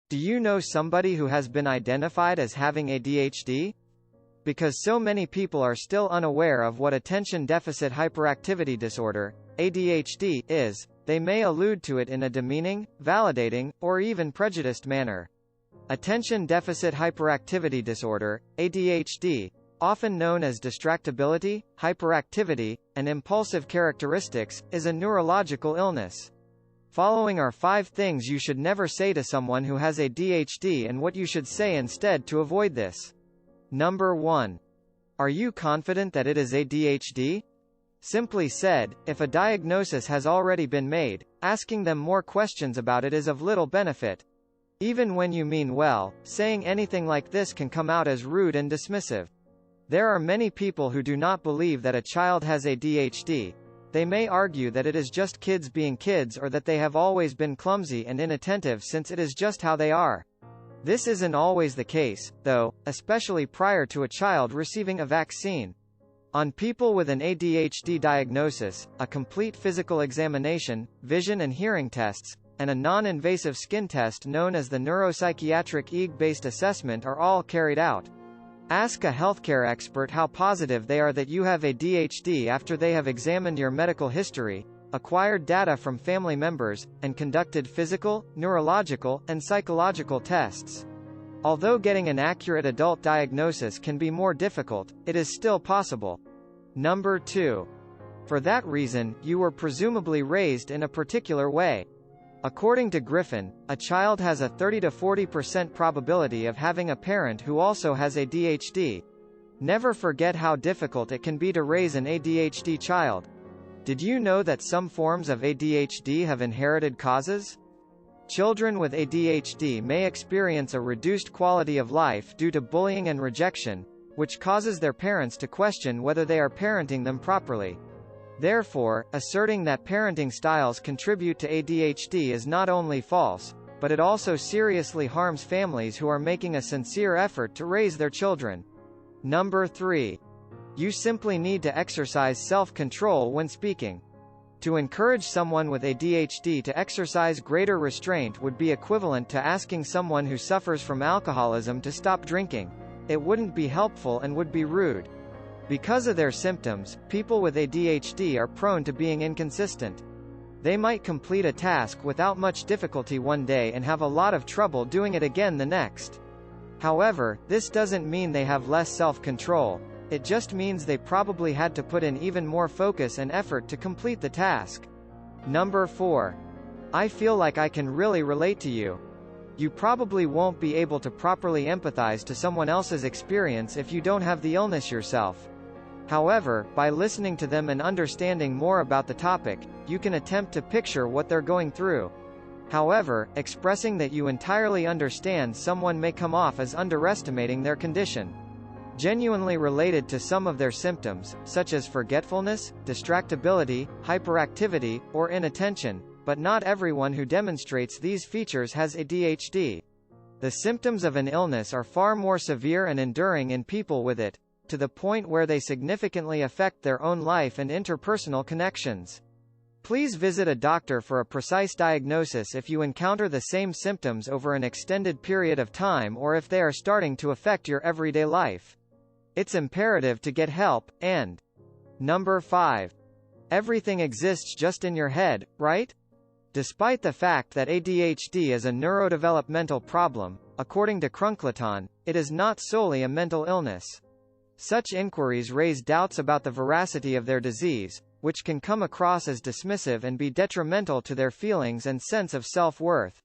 Do you know somebody who has been identified as having ADHD? Because so many people are still unaware of what attention deficit hyperactivity disorder, ADHD, is, they may allude to it in a demeaning, validating, or even prejudiced manner. Attention deficit hyperactivity disorder, ADHD, often known as distractibility, hyperactivity, and impulsive characteristics, is a neurological illness. Following are 5 things you should never say to someone who has ADHD and what you should say instead to avoid this. Number 1. Are you confident that it is ADHD? Simply said, if a diagnosis has already been made, asking them more questions about it is of little benefit. Even when you mean well, saying anything like this can come out as rude and dismissive. There are many people who do not believe that a child has ADHD. They may argue that it is just kids being kids or that they have always been clumsy and inattentive since it is just how they are. This isn't always the case, though, especially prior to a child receiving a vaccine. On people with an ADHD diagnosis, a complete physical examination, vision and hearing tests, and a non-invasive skin test known as the neuropsychiatric EEG-based assessment are all carried out. Ask a healthcare expert how positive they are that you have ADHD after they have examined your medical history, acquired data from family members, and conducted physical, neurological, and psychological tests. Although getting an accurate adult diagnosis can be more difficult, it is still possible. Number 2. For that reason, you were presumably raised in a particular way. According to Griffin, a child has a 30 to 40% probability of having a parent who also has ADHD. Never forget how difficult it can be to raise an ADHD child. Did you know that some forms of ADHD have inherited causes? Children with ADHD may experience a reduced quality of life due to bullying and rejection, which causes their parents to question whether they are parenting them properly. Therefore, asserting that parenting styles contribute to ADHD is not only false, but it also seriously harms families who are making a sincere effort to raise their children. Number 3. You simply need to exercise self-control when speaking. To encourage someone with ADHD to exercise greater restraint would be equivalent to asking someone who suffers from alcoholism to stop drinking. It wouldn't be helpful and would be rude. Because of their symptoms, people with ADHD are prone to being inconsistent. They might complete a task without much difficulty one day and have a lot of trouble doing it again the next. However, this doesn't mean they have less self-control. It just means they probably had to put in even more focus and effort to complete the task. Number 4. I feel like I can really relate to you. You probably won't be able to properly empathize to someone else's experience if you don't have the illness yourself. However, by listening to them and understanding more about the topic, you can attempt to picture what they're going through. However, expressing that you entirely understand someone may come off as underestimating their condition. Genuinely related to some of their symptoms, such as forgetfulness, distractibility, hyperactivity, or inattention, but not everyone who demonstrates these features has ADHD. The symptoms of an illness are far more severe and enduring in people with it, to the point where they significantly affect their own life and interpersonal connections. Please visit a doctor for a precise diagnosis if you encounter the same symptoms over an extended period of time or if they are starting to affect your everyday life. It's imperative to get help. And number 5. Everything exists just in your head, right? Despite the fact that ADHD is a neurodevelopmental problem, according to Crunkleton, it is not solely a mental illness. Such inquiries raise doubts about the veracity of their disease, which can come across as dismissive and be detrimental to their feelings and sense of self-worth.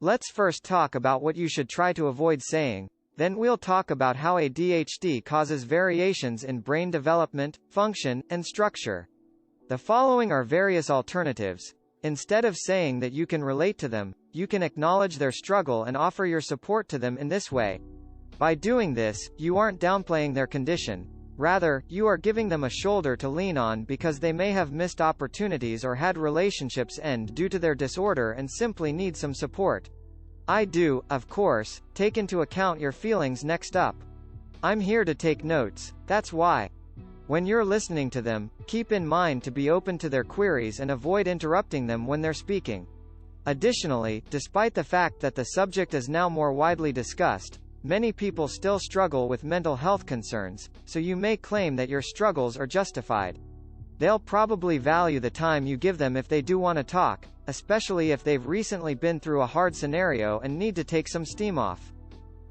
Let's first talk about what you should try to avoid saying. Then we'll talk about how ADHD causes variations in brain development, function, and structure. The following are various alternatives. Instead of saying that you can relate to them, you can acknowledge their struggle and offer your support to them in this way. By doing this, you aren't downplaying their condition. Rather, you are giving them a shoulder to lean on because they may have missed opportunities or had relationships end due to their disorder and simply need some support. I do, of course, take into account your feelings next up. I'm here to take notes, that's why. When you're listening to them, keep in mind to be open to their queries and avoid interrupting them when they're speaking. Additionally, despite the fact that the subject is now more widely discussed, many people still struggle with mental health concerns, so you may claim that your struggles are justified. They'll probably value the time you give them if they do want to talk, especially if they've recently been through a hard scenario and need to take some steam off.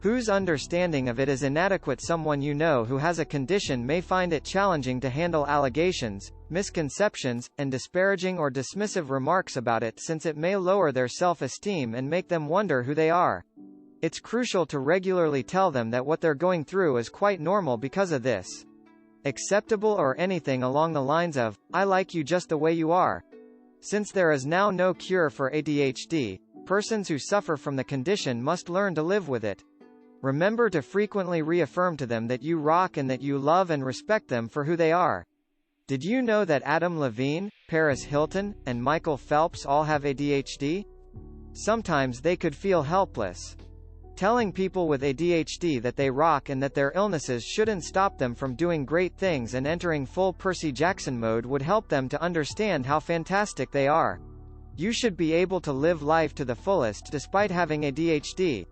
Whose understanding of it is inadequate? Someone you know who has a condition may find it challenging to handle allegations, misconceptions, and disparaging or dismissive remarks about it, since it may lower their self-esteem and make them wonder who they are. It's crucial to regularly tell them that what they're going through is quite normal because of this. Acceptable, or anything along the lines of, "I like you just the way you are." Since there is now no cure for ADHD, persons who suffer from the condition must learn to live with it. Remember to frequently reaffirm to them that you rock and that you love and respect them for who they are. Did you know that Adam Levine, Paris Hilton, and Michael Phelps all have ADHD? Sometimes they could feel helpless. Telling people with ADHD that they rock and that their illnesses shouldn't stop them from doing great things and entering full Percy Jackson mode would help them to understand how fantastic they are. You should be able to live life to the fullest despite having ADHD.